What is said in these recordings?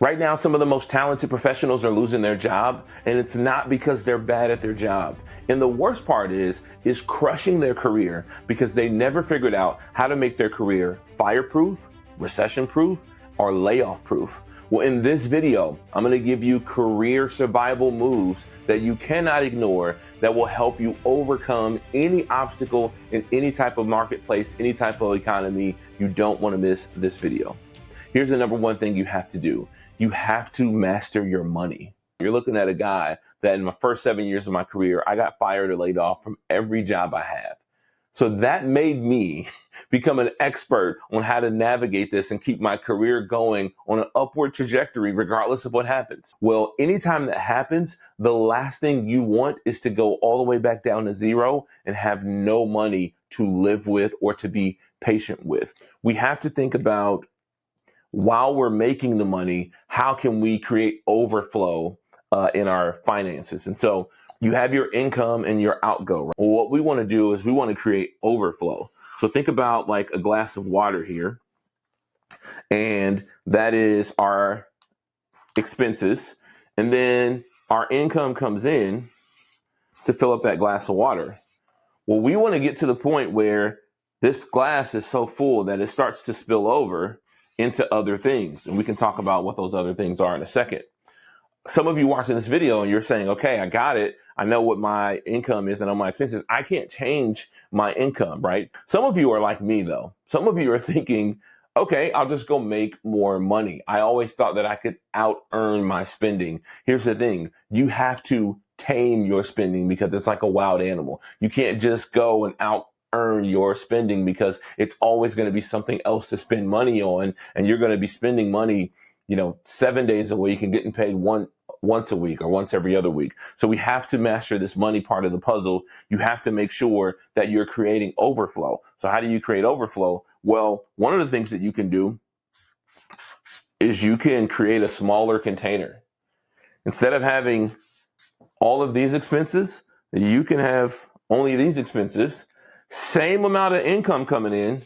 Right now, some of the most talented professionals are losing their job, and it's not because they're bad at their job. And the worst part is crushing their career because they never figured out how to make their career fireproof, recession-proof, or layoff-proof. Well, in this video, I'm going to give you career survival moves that you cannot ignore that will help you overcome any obstacle in any type of marketplace, any type of economy. You don't want to miss this video. Here's the number one thing you have to do. You have to master your money. You're looking at a guy that in my first 7 years of my career, I got fired or laid off from every job I have. So that made me become an expert on how to navigate this and keep my career going on an upward trajectory, regardless of what happens. Well, anytime that happens, the last thing you want is to go all the way back down to zero and have no money to live with or to be patient with. We have to think about, while we're making the money, how can we create overflow in our finances? And so you have your income and your outgo. Right? Well, what we want to do is we want to create overflow. So think about like a glass of water here, and that is our expenses. And then our income comes in to fill up that glass of water. Well, we want to get to the point where this glass is so full that it starts to spill over into other things. And we can talk about what those other things are in a second. Some of you watching this video and you're saying, okay, I got it. I know what my income is and all my expenses. I can't change my income, right? Some of you are like me though. Some of you are thinking, okay, I'll just go make more money. I always thought that I could out earn my spending. Here's the thing. You have to tame your spending because it's like a wild animal. You can't just go and out earn your spending because it's always going to be something else to spend money on, and you're going to be spending money, 7 days a week and getting paid once a week or once every other week. So we have to master this money part of the puzzle. You have to make sure that you're creating overflow. So how do you create overflow? Well, one of the things that you can do is you can create a smaller container. Instead of having all of these expenses, you can have only these expenses. Same amount of income coming in,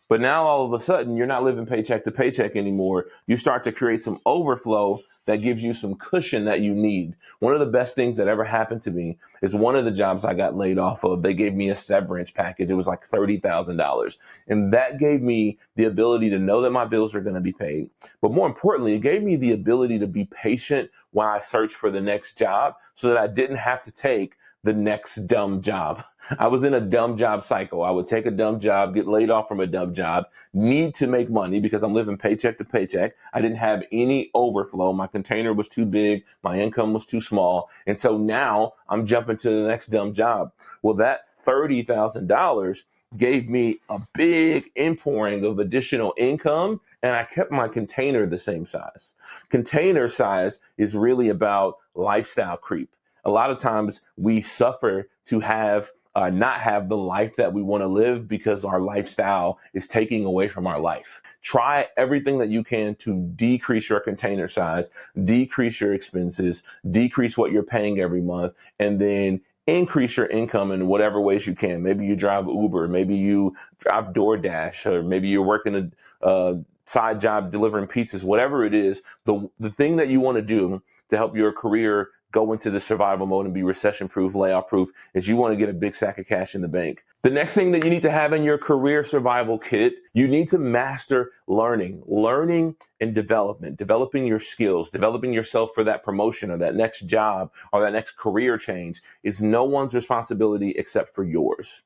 but now all of a sudden you're not living paycheck to paycheck anymore. You start to create some overflow that gives you some cushion that you need. One of the best things that ever happened to me is one of the jobs I got laid off of, they gave me a severance package. It was like $30,000. And that gave me the ability to know that my bills are going to be paid. But more importantly, it gave me the ability to be patient while I searched for the next job so that I didn't have to take the next dumb job. I was in a dumb job cycle. I would take a dumb job, get laid off from a dumb job, need to make money because I'm living paycheck to paycheck. I didn't have any overflow. My container was too big. My income was too small. And so now I'm jumping to the next dumb job. Well, that $30,000 gave me a big inpouring of additional income, and I kept my container the same size. Container size is really about lifestyle creep. A lot of times we suffer to not have the life that we want to live because our lifestyle is taking away from our life. Try everything that you can to decrease your container size, decrease your expenses, decrease what you're paying every month, and then increase your income in whatever ways you can. Maybe you drive Uber, maybe you drive DoorDash, or maybe you're working a side job delivering pizzas, whatever it is. The thing that you want to do to help your career go into the survival mode and be recession-proof, layoff-proof, is you want to get a big sack of cash in the bank. The next thing that you need to have in your career survival kit, you need to master learning and developing your skills, developing yourself for that promotion or that next job or that next career change is no one's responsibility except for yours.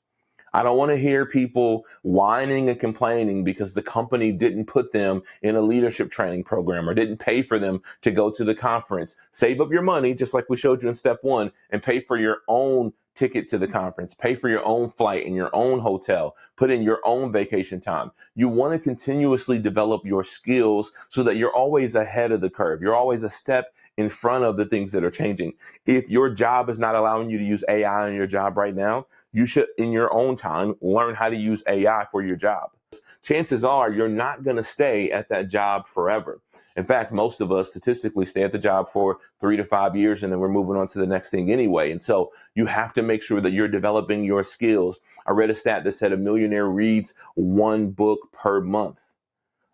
I don't want to hear people whining and complaining because the company didn't put them in a leadership training program or didn't pay for them to go to the conference. Save up your money, just like we showed you in step one, and pay for your own ticket to the conference. Pay for your own flight and your own hotel. Put in your own vacation time. You want to continuously develop your skills so that you're always ahead of the curve. You're always a step in front of the things that are changing. If your job is not allowing you to use AI in your job right now, you should, in your own time, learn how to use AI for your job. Chances are you're not going to stay at that job forever. In fact, most of us statistically stay at the job for 3 to 5 years, and then we're moving on to the next thing anyway. And so you have to make sure that you're developing your skills. I read a stat that said a millionaire reads 1 book per month.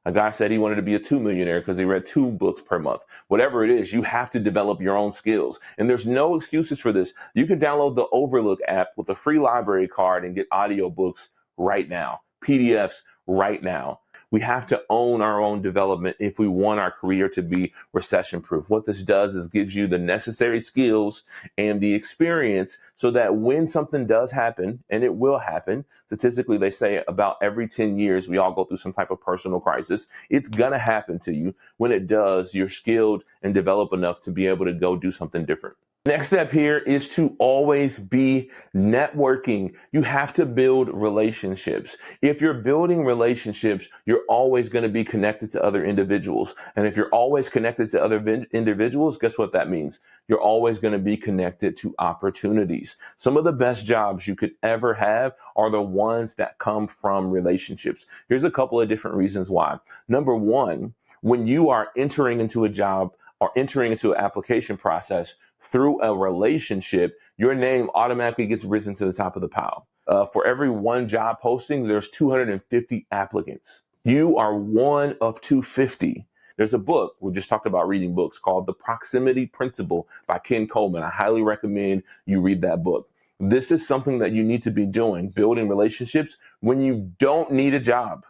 A guy said he wanted to be a 2 millionaire because he read 2 books per month. Whatever it is, you have to develop your own skills. And there's no excuses for this. You can download the Overlook app with a free library card and get audiobooks right now, PDFs right now. We have to own our own development if we want our career to be recession proof. What this does is gives you the necessary skills and the experience so that when something does happen, and it will happen, statistically they say about every 10 years we all go through some type of personal crisis. It's gonna happen to you. When it does, you're skilled and develop enough to be able to go do something different. Next step here is to always be networking. You have to build relationships. If you're building relationships, you're always going to be connected to other individuals. And if you're always connected to other individuals, guess what that means? You're always going to be connected to opportunities. Some of the best jobs you could ever have are the ones that come from relationships. Here's a couple of different reasons why. Number one, when you are entering into a job or entering into an application process through a relationship, your name automatically gets risen to the top of the pile. For every one job posting, there's 250 applicants. You are one of 250. There's a book, we just talked about reading books, called The Proximity Principle by Ken Coleman. I highly recommend you read that book. This is something that you need to be doing, building relationships when you don't need a job.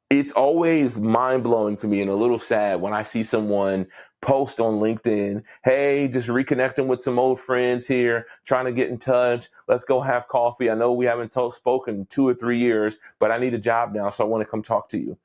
It's always mind-blowing to me and a little sad when I see someone post on LinkedIn, hey, just reconnecting with some old friends here, trying to get in touch. Let's go have coffee. I know we haven't spoken 2 or 3 years, but I need a job now, so I want to come talk to you.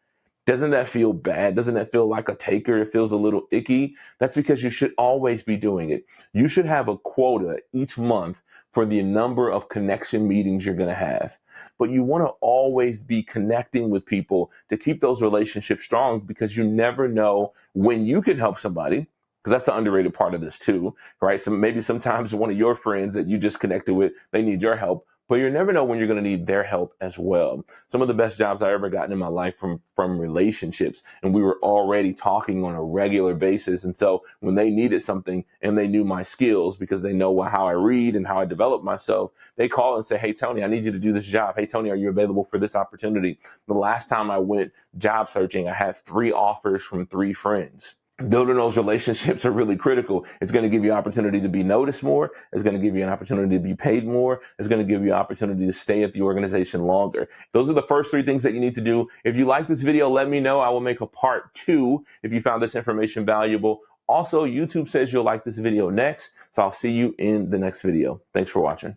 Doesn't that feel bad? Doesn't that feel like a taker? It feels a little icky. That's because you should always be doing it. You should have a quota each month for the number of connection meetings you're going to have. But you want to always be connecting with people to keep those relationships strong, because you never know when you can help somebody, because that's the underrated part of this too, right? So maybe sometimes one of your friends that you just connected with, they need your help, but you never know when you're going to need their help as well. Some of the best jobs I ever gotten in my life from relationships, and we were already talking on a regular basis. And so when they needed something and they knew my skills because they know how I read and how I develop myself, they call and say, hey, Tony, I need you to do this job. Hey, Tony, are you available for this opportunity? The last time I went job searching, I had 3 offers from 3 friends. Building those relationships are really critical. It's going to give you opportunity to be noticed more. It's going to give you an opportunity to be paid more. It's going to give you an opportunity to stay at the organization longer. Those are the first 3 things that you need to do. If you like this video, let me know. I will make a part 2 if you found this information valuable. Also, YouTube says you'll like this video next, so I'll see you in the next video. Thanks for watching.